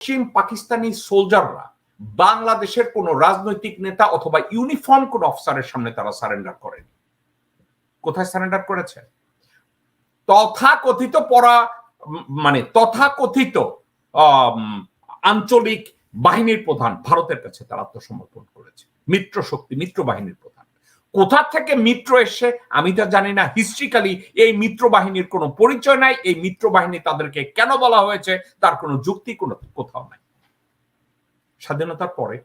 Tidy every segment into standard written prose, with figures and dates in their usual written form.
পশ্চিম পাকিস্তানি সোলজাররা বাংলাদেশের কোন রাজনৈতিক নেতা অথবা ইউনিফর্ম কোন অফিসারের সামনে তারা সারেন্ডার করেনি। কোথায় সারেন্ডার করেছে? তথাকথিত তথাকথিত আঞ্চলিক বাহিনীর প্রধান ভারতের কাছে তারা আত্মসমর্পণ করেছে। মিত্র শক্তি, মিত্র বাহিনীর প্রধান। কোথা থেকে মিত্র এসে আমি তা জানি না। হিস্ট্রিক্যালি এই মিত্র বাহিনীর কোনো পরিচয় নাই। এই মিত্র বাহিনী তাদেরকে কেন বলা হয়েছে তার কোনো যুক্তি কোথাও নাই। স্বাধীনতার পরে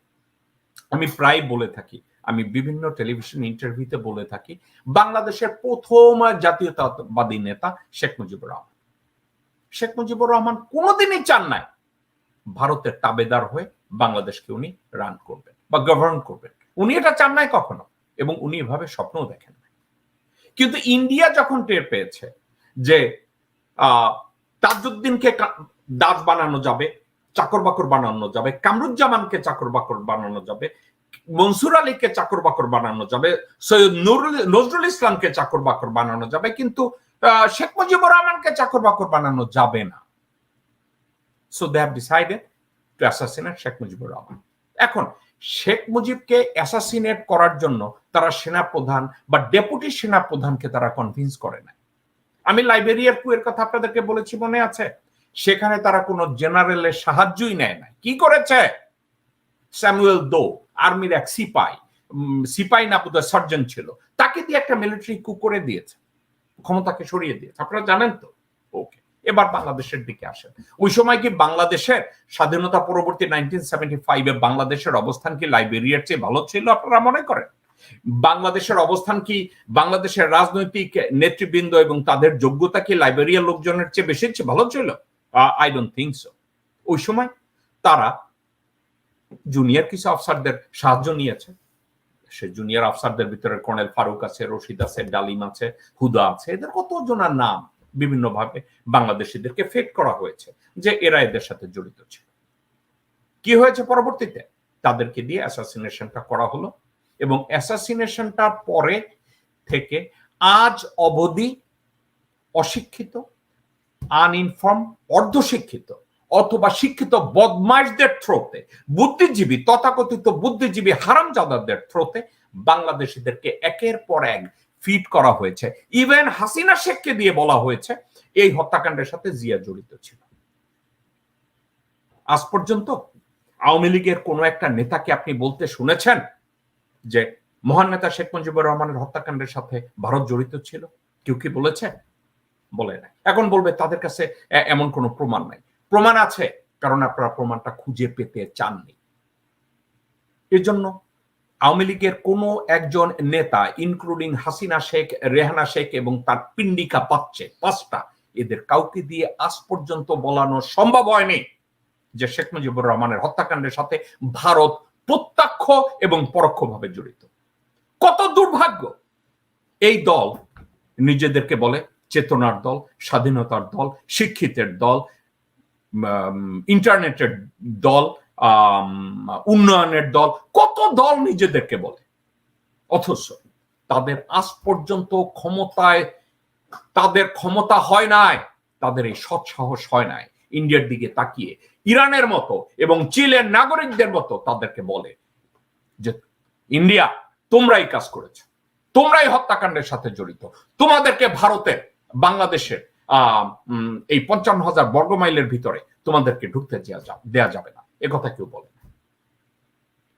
আমি প্রায় বলে থাকি, আমি বিভিন্ন টেলিভিশন ইন্টারভিউতে বলে থাকি, বাংলাদেশের প্রথম জাতীয়তাবাদী নেতা শেখ মুজিবুর রহমান। শেখ মুজিবুর রহমান কোনোদিনই চান নাই ভারতের তাবেদার হয়ে বাংলাদেশকে উনি রান করবেন বা গভর্ন করবেন। উনি এটা চান নাই কখনো, এবং উনি এভাবে স্বপ্নও দেখেন নাই। কিন্তু ইন্ডিয়া যখন টের পেয়েছে যে তাজউদ্দিনকে দাস বানানো যাবে, চাকর বাকর বানানো যাবে, কামরুজ্জামানকে চাকর বাকর বানানো যাবে, মনসুর আলীকে চাকর বাকর বানানো যাবে, সৈয়দ নজরুল ইসলামকে চাকর বাকর বানানো যাবে, কিন্তু শেখ মুজিবুর রহমানকে চাকর বাকর বানানো যাবে না। So they have decided to assassinate Sheikh Mujibur Rahman. এখন শেখ মুজিবকে অ্যাসাসিনেট করার জন্য তারা সেনাপ্রধান বা ডেপুটি সেনাপ্রধানকে তারা কনভিন্স করে না। আমি লাইবেরিয়ার কুয়ের কথা আপনাদেরকে বলেছি, মনে আছে? সেখানে তারা কোনো জেনারেলের সাহায্যই নেয় না। কি করেছে? স্যামুয়েল দো, আর্মির এক সিপাই না বোধহয় সার্জন ছিল, তাকে দিয়ে একটা মিলিটারি কু করে দিয়েছে, ক্ষমতাকে সরিয়ে দিয়েছে। আপনারা জানেন তো? ওকে, এবার বাংলাদেশের দিকে আসেন। ওই সময় কি বাংলাদেশের স্বাধীনতা পরবর্তী 1975-এ বাংলাদেশের অবস্থান কি লাইবেরিয়ার চেয়ে ভালো ছিল আপনারা মনে করেন? বাংলাদেশের অবস্থান কি, বাংলাদেশের রাজনৈতিক নেতৃবৃন্দ এবং তাদের যোগ্যতা কি লাইবেরিয়ার লোকজনের চেয়ে বেশি ভালো ছিল? I don't think so. ওই সময় তারা জুনিয়র কিছু অফিসারদের সাহায্য নিয়েছে। সে জুনিয়র অফিসারদের ভিতরে কর্নেল ফারুক আছে, রশিদ আছে, ডালিম আছে, হুদা আছে, এদের কতজনের নাম বিভিন্ন ভাবে বাংলাদেশিদেরকে ফেক করা হয়েছে যে এরা এদের সাথে জড়িত ছিল। কি হয়েছে পরবর্তীতে? তাদেরকে দিয়ে অ্যাসাসিনেশনটা করা হলো, এবং অ্যাসাসিনেশনটার পরে থেকে আজ অবধি অশিক্ষিত, আনইনফর্ম, অর্ধশিক্ষিত অথবা শিক্ষিত বদমাইশদের থ্রোতে, বুদ্ধিজীবী, তথাকথিত বুদ্ধিজীবী হারামজাদাদের থ্রোতে বাংলাদেশিদেরকে একের পর এক ফিট করা হয়েছে। ইভেন হাসিনা শেখকে দিয়ে বলা হয়েছে এই হত্যাকাণ্ডের সাথে জিয়া জড়িত ছিল। আজ পর্যন্ত আওয়ামী লীগের কোন একটা নেতাকে আপনি বলতে শুনেছেন যে মহান নেতা শেখ মুজিবুর রহমানের হত্যাকাণ্ডের সাথে ভারত জড়িত ছিল? কেউ কি বলেছে? বলে না। এখন বলবে তাদের কাছে এমন কোনো প্রমাণ নাই। প্রমাণ আছে, কারণ আপনারা প্রমাণটা খুঁজে পেতে চাননি। এর জন্য আওয়ামী লীগের কোন একজন নেতা, ইনক্লুডিং হাসিনা শেখ, রেহানা শেখ এবং তার পিন্ডিকা পাঁচটা, এদের কাউকে দিয়ে আজ পর্যন্ত বলানো সম্ভব হয়নি যে শেখ মুজিবুর রহমানের হত্যাকাণ্ডের সাথে ভারত প্রত্যক্ষ এবং পরোক্ষভাবে জড়িত। কত দুর্ভাগ্য! এই দল নিজেদেরকে বলে চেতনার দল, স্বাধীনতার দল, শিক্ষিতের দল, ইন্টারনেটের দল, উন্নয়নের দল, কত দল নিজেদেরকে বলে, অথচ তাদের আজ পর্যন্ত তাদের ক্ষমতা হয় নাই, তাদের এই সৎ সাহস হয় নাই ইন্ডিয়ার দিকে তাকিয়ে ইরানের মতো এবং চিলের নাগরিকদের মতো তাদেরকে বলে যে ইন্ডিয়া তোমরাই কাজ করেছো, তোমরাই হত্যাকাণ্ডের সাথে জড়িত, তোমাদেরকে ভারতের বাংলাদেশের এই 55,000 বর্গমাইলের ভিতরে তোমাদেরকে ঢুকতে দেয়া যাবে না। একথা কেউ বলে না,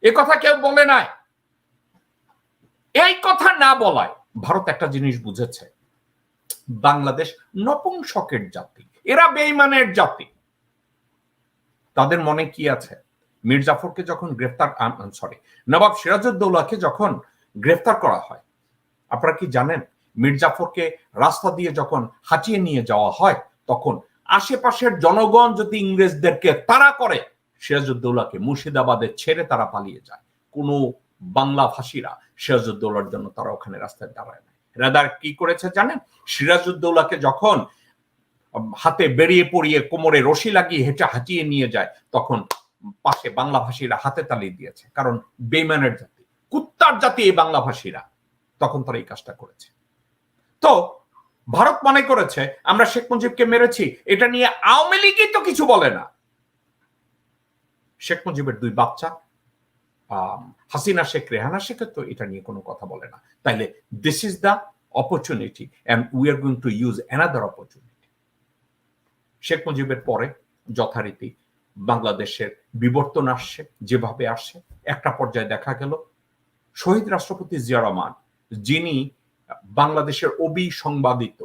একথা কেউ বলে নাই। এই কথা না বলায় ভারত একটা জিনিস বুঝেছে, বাংলাদেশ নপুংসকের জাতি, এরা বেঈমানের জাতি। তাদের মনে কি আছে? মীর জাফরকে যখন নবাব সিরাজউদ্দৌলাকে যখন গ্রেফতার করা হয়, আপনারা কি জানেন মীর জাফরকে রাস্তা দিয়ে যখন হাঁটিয়ে নিয়ে যাওয়া হয় তখন আশেপাশের জনগণ যদি ইংরেজদেরকে তাড়া করে, সিরাজউদ্দৌলাকে মুর্শিদাবাদে ছেড়ে তারা পালিয়ে যায়। কোনো বাংলা ভাষীরা সিরাজউদ্দৌলার জন্য তারা ওখানে রাস্তায় দাঁড়ায় না। রাদার কি করেছে জানেন? সিরাজউদ্দৌলাকে যখন হাতে বেরিয়ে পড়িয়ে কোমরে রশি লাগিয়ে হেঁটে হাঁটিয়ে নিয়ে যায়, তখন পাশে বাংলা ভাষীরা হাতে তালি দিয়েছে, কারণ বেইমানের জাতি, কুত্তার জাতি এই বাংলা ভাষীরা, তখন তারা এই কাজটা করেছে। তো ভারত মনে করেছে আমরা শেখ মুজিবকে মেরেছি, এটা নিয়ে আওয়ামী লীগই তো কিছু বলে না। শেখ মুজিবের 2 বাচ্চা হাসিনা শেখ, রেহানা শেখের তো এটা নিয়ে কোনো কথা বলে না। তাইলে this is the opportunity and we are going to use another opportunity. Sheikh মুজিবের পরে যথারীতি বাংলাদেশের বিবর্তন আসছে, যেভাবে আসছে একটা পর্যায়ে দেখা গেল শহীদ রাষ্ট্রপতি জিয়া রহমান, যিনি বাংলাদেশের অবিসংবাদিত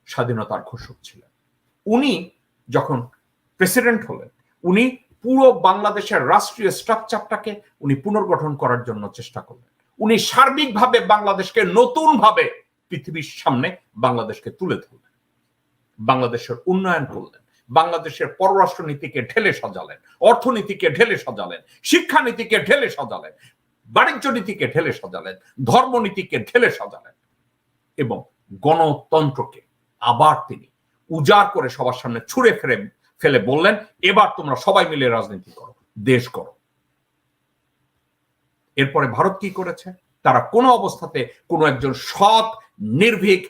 স্বাধীনতার ঘোষক ছিলেন, উনি যখন প্রেসিডেন্ট হলেন, উনি পুরো বাংলাদেশের রাষ্ট্রীয় স্ট্রাকচারটাকে উনি পুনর্গঠন করার জন্য চেষ্টা করলেন। উনি সার্বিকভাবে বাংলাদেশকে নতুনভাবে পৃথিবীর সামনে বাংলাদেশকে তুলে ধরলেন, বাংলাদেশের উন্নয়ন করলেন, বাংলাদেশের পররাষ্ট্র নীতিকে ঢেলে সাজালেন, অর্থনীতিকে ঢেলে সাজালেন, শিক্ষানীতিকে ঢেলে সাজালেন, বাণিজ্য নীতিকে ঢেলে সাজালেন, ধর্মনীতিকে ঢেলে সাজালেন এবং গণতন্ত্রকে আবার তিনি উজাড় করে সবার সামনে ছুঁড়ে ফেলে বললেন, এবার তোমরা সবাই মিলে রাজনীতি করো, দেশ করো। এরপরে ভারত কি করেছে? তারা কোনো অবস্থাতে কোনো একজন সৎ নির্ভীক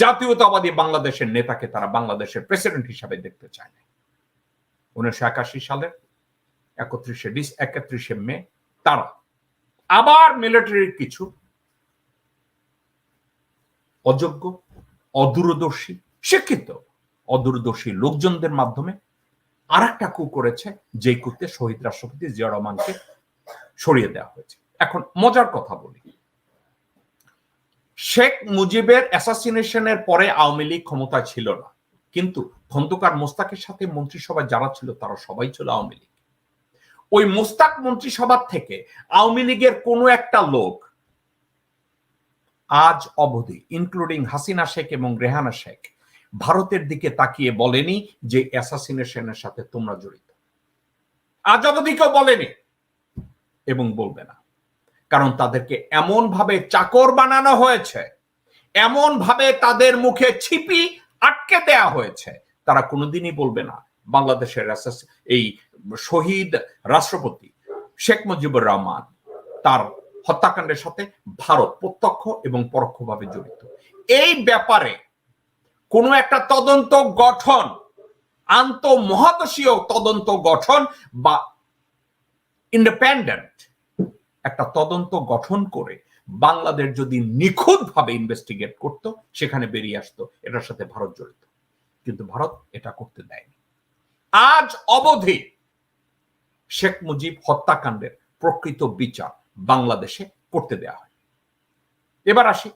জাতীয়তাবাদী বাংলাদেশের নেতাকে তারা বাংলাদেশের প্রেসিডেন্ট হিসাবে দেখতে চায় না। 1981 সালের 31শে মে তারা আবার মিলিটারির কিছু অযোগ্য, অদূরদর্শী, শিক্ষিত অদূরদর্শী লোকজনদের মাধ্যমে আর একটা কু করেছে, যে কুতে শহীদ রাষ্ট্রপতি জিয়া রহমানকে সরিয়ে দেওয়া হয়েছে। এখন মজার কথা বলি, শেখ মুজিবের অ্যাসাসিনেশনের পরে আওয়ামী লীগ ক্ষমতায় ছিল না, কিন্তু খন্দকার মোস্তাকের সাথে মন্ত্রিসভায় যারা ছিল তারা সবাই ছিল আওয়ামী লীগ। ওই মোস্তাক মন্ত্রিসভার থেকে আওয়ামী লীগের কোনো একটা লোক আজ অবধি, ইনক্লুডিং হাসিনা শেখ এবং রেহানা শেখ, ভারতের দিকে তাকিয়ে বলেনি যে অ্যাসাসিনেশনের সাথে তোমরা জড়িত। আজ অবধি কেউ বলেনি এবং বলবে না, কারণ তাদেরকে এমন ভাবে চাকর বানানো হয়েছে, এমন ভাবে তাদের মুখে ছিপি আটকে দেয়া হয়েছে, তারা কোনোদিনই বলবে না বাংলাদেশের এই শহীদ রাষ্ট্রপতি শেখ মুজিবুর রহমান তার হত্যাকাণ্ডের সাথে ভারত প্রত্যক্ষ এবং পরোক্ষভাবে জড়িত। এই ব্যাপারে কোনো একটা তদন্ত গঠন, আন্তঃমহাদেশীয় তদন্ত গঠন বা ইন্ডিপেন্ডেন্ট একটা তদন্ত গঠন করে বাংলাদেশ যদি নিখুঁতভাবে ইনভেস্টিগেট করত, সেখানে বেরিয়ে আসতো এটার সাথে ভারত জড়িত। কিন্তু ভারত এটা করতে দেয়নি। আজ অবধি শেখ মুজিব হত্যাকাণ্ডের প্রকৃত বিচার বাংলাদেশে করতে দেয়া হয়। এবার আসি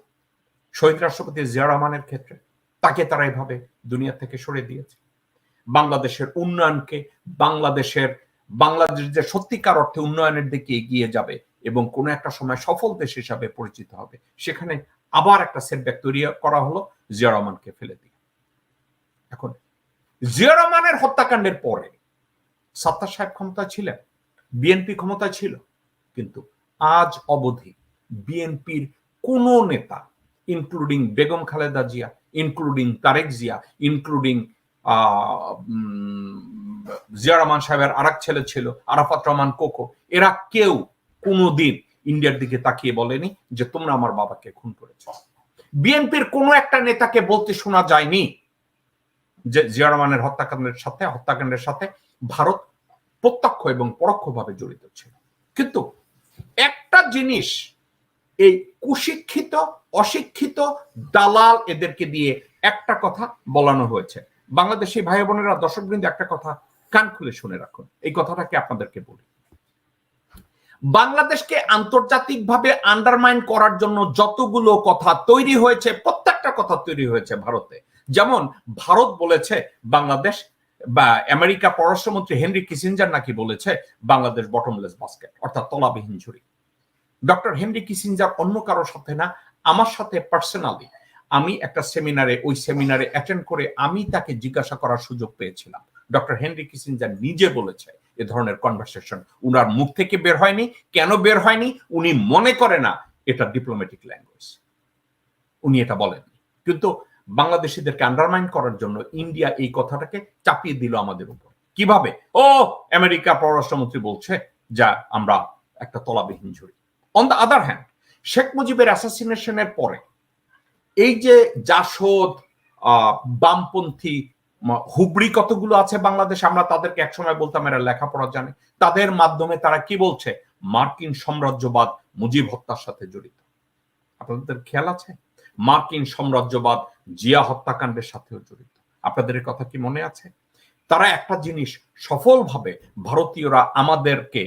শহীদ রাষ্ট্রপতি জিয়া রহমানের ক্ষেত্রে, তাকে তারা এভাবে দুনিয়া থেকে সরিয়ে দিয়েছে। বাংলাদেশের উন্নয়নকে, বাংলাদেশ যে সত্যিকার অর্থে উন্নয়নের দিকে এগিয়ে যাবে এবং কোনো একটা সময় সফল দেশ হিসাবে পরিচিত হবে, সেখানে আবার একটা সেটব্যাক তৈরি করা হলো জিয়া রহমানকে ফেলে দিয়ে। এখন জিয়া রহমানের হত্যাকাণ্ডের পরে সাত্তার সাহেব ক্ষমতা ছিলেন, বিএনপি ক্ষমতা ছিল, কিন্তু আজ অবধি বিএনপির কোন নেতা, including Begum Khaleda Zia, including Tarique Zia, including Zia Rahman সাহেবের আরেক ছেলে ছিল আরাফাত রহমান কোকো, এরা কেউ কোনোদিন ইন্ডিয়ার দিকে তাকিয়ে বলেনি যে তোমরা আমার বাবাকে খুন করেছ। বিএনপির কোন একটা নেতাকে বলতে শোনা যায়নি যে জিয়া রহমানের হত্যাকাণ্ডের সাথে ভারত প্রত্যক্ষ এবং পরোক্ষভাবে জড়িত ছিল। কিন্তু একটা জিনিস এই কুশিক্ষিত, অশিক্ষিত দালাল এদেরকে দিয়ে একটা কথা বলানো হয়েছে। বাংলাদেশি ভাই বোনেরা, দর্শকবৃন্দ, একটা কথা কান খুলে শুনে রাখুন, এই কথাটাকে আপনাদেরকে বলি। বাংলাদেশকে আন্তর্জাতিকভাবে আন্ডারমাইন করার জন্য যতগুলো কথা তৈরি হয়েছে, প্রত্যেকটা কথা তৈরি হয়েছে ভারতে। যেমন ভারত বলেছে বাংলাদেশ, বা আমেরিকা পররাষ্ট্রমন্ত্রী হেনরি কিসিঞ্জার নাকি বলেছে বাংলাদেশ বটমলেস বাস্কেট, অর্থাৎ তলাবিহীন ঝুড়ি। ডক্টর হেনরি কিসিঞ্জার অন্য কারোর সাথে না, আমার সাথে পার্সোনালি আমি একটা ওই সেমিনারে অ্যাটেন্ড করে আমি তাকে জিজ্ঞাসা করার সুযোগ পেয়েছিলাম। ডক্টর হেনরি কিসিঞ্জার নিজে বলেছে এ ধরনের কনভারসেশন উনার মুখ থেকে বের হয়নি। কেন বের হয়নি? উনি মনে করে না এটা ডিপ্লোম্যাটিক ল্যাঙ্গুয়েজ, উনি এটা বলেননি। কিন্তু বাংলাদেশিদেরকে আন্ডারমাইন করার জন্য ইন্ডিয়া এই কথাটাকে চাপিয়ে দিল আমাদের উপর। কিভাবে? ও আমেরিকা পররাষ্ট্রমন্ত্রী বলছে যা আমরা একটা তলাবিহীন ঝুড়ি। On the other hand, Sheikh মুজিবের অ্যাসাসিনেশনের পরে এই যে জাসদ, বামপন্থী হুবড়ি কতগুলো আছে বাংলাদেশে, আমরা তাদেরকে একসময় বলতাম এরা লেখাপড়া জানে, তাদের মাধ্যমে তারা কি বলছে, মার্কিন সাম্রাজ্যবাদ মুজিব হত্যার সাথে জড়িত। আপনাদের খেয়াল আছে? মার্কিন সাম্রাজ্যবাদ জিয়া হত্যাকাণ্ডের সাথেও জড়িত। আপনাদের কথা কি মনে আছে? তারা একটা জিনিস সফলভাবে ভারতীয়রা আমাদেরকে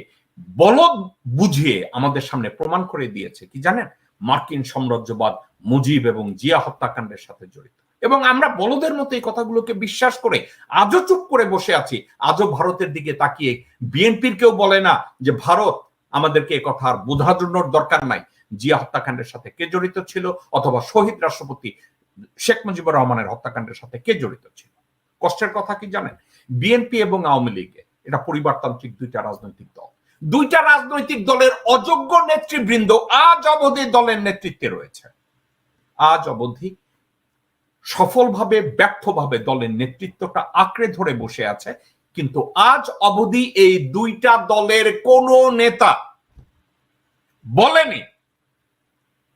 বলদ বুঝিয়ে আমাদের সামনে প্রমাণ করে দিয়েছে, কি জানেন? মার্কিন সাম্রাজ্যবাদ মুজিব এবং জিয়া হত্যাকাণ্ডের সাথে জড়িত। এবং আমরা বলদের মতো এই কথাগুলোকে বিশ্বাস করে আজও চুপ করে বসে আছি। আজও ভারতের দিকে তাকিয়ে বিএনপির কেউ বলে না যে ভারত আমাদেরকে এই কথা আর বোঝানোর দরকার নাই জিয়া হত্যাকাণ্ডের সাথে কে জড়িত ছিল, অথবা শহীদ রাষ্ট্রপতি শেখ মুজিবুর রহমানের হত্যাকাণ্ডের সাথে কে জড়িত ছিল। কষ্টের কথা কি জানেন? বিএনপি এবং আওয়ামী লীগে, এটা পরিবারতান্ত্রিক দুইটা রাজনৈতিক দল, দুইটা রাজনৈতিক দলের অযোগ্য নেতৃবৃন্দ আজ অবধি দলের নেতৃত্বে রয়েছে। আজ অবধি সফলভাবে ব্যর্থভাবে দলের নেতৃত্বটা আঁকড়ে ধরে বসে আছে। কিন্তু আজ অবধি এই দুইটা দলের কোন নেতা বলেনি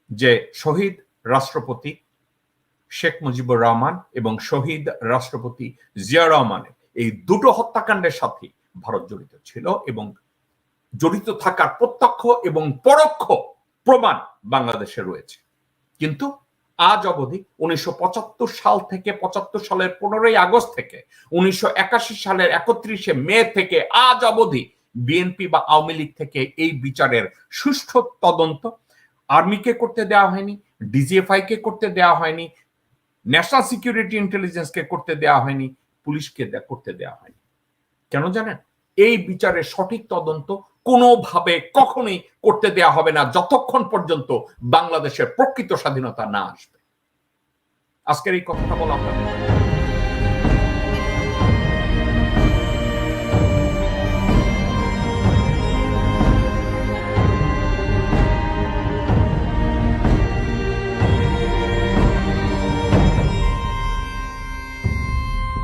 যে শহীদ রাষ্ট্রপতি শেখ মুজিবুর রহমান এবং শহীদ রাষ্ট্রপতি জিয়া রহমানের এই দুটো হত্যাকাণ্ডের সাথে ভারত জড়িত ছিল, এবং জড়িত থাকার প্রত্যক্ষ এবং পরোক্ষ প্রমাণ বাংলাদেশে রয়েছে। কিন্তু আজ অবধি 1975 সাল থেকে 75 সালের 15ই আগস্ট থেকে 1981 সালের 31শে মে থেকে আজ অবধি বিএনপি বা আওয়ামী লীগ থেকে এই বিচারের সুষ্ঠু তদন্ত আর্মিকে করতে দেওয়া হয়নি, ডিজিএফআই কে করতে দেওয়া হয়নি, ন্যাশনাল সিকিউরিটি ইন্টেলিজেন্সকে করতে দেওয়া হয়নি, পুলিশকে করতে দেওয়া হয়নি। কেন জানেন? এই বিচারের সঠিক তদন্ত কোনোভাবে কখনোই করতে দেওয়া হবে না যতক্ষণ পর্যন্ত বাংলাদেশের প্রকৃত স্বাধীনতা না আসবে। আজকের এই কথাটা বলা আপনাদের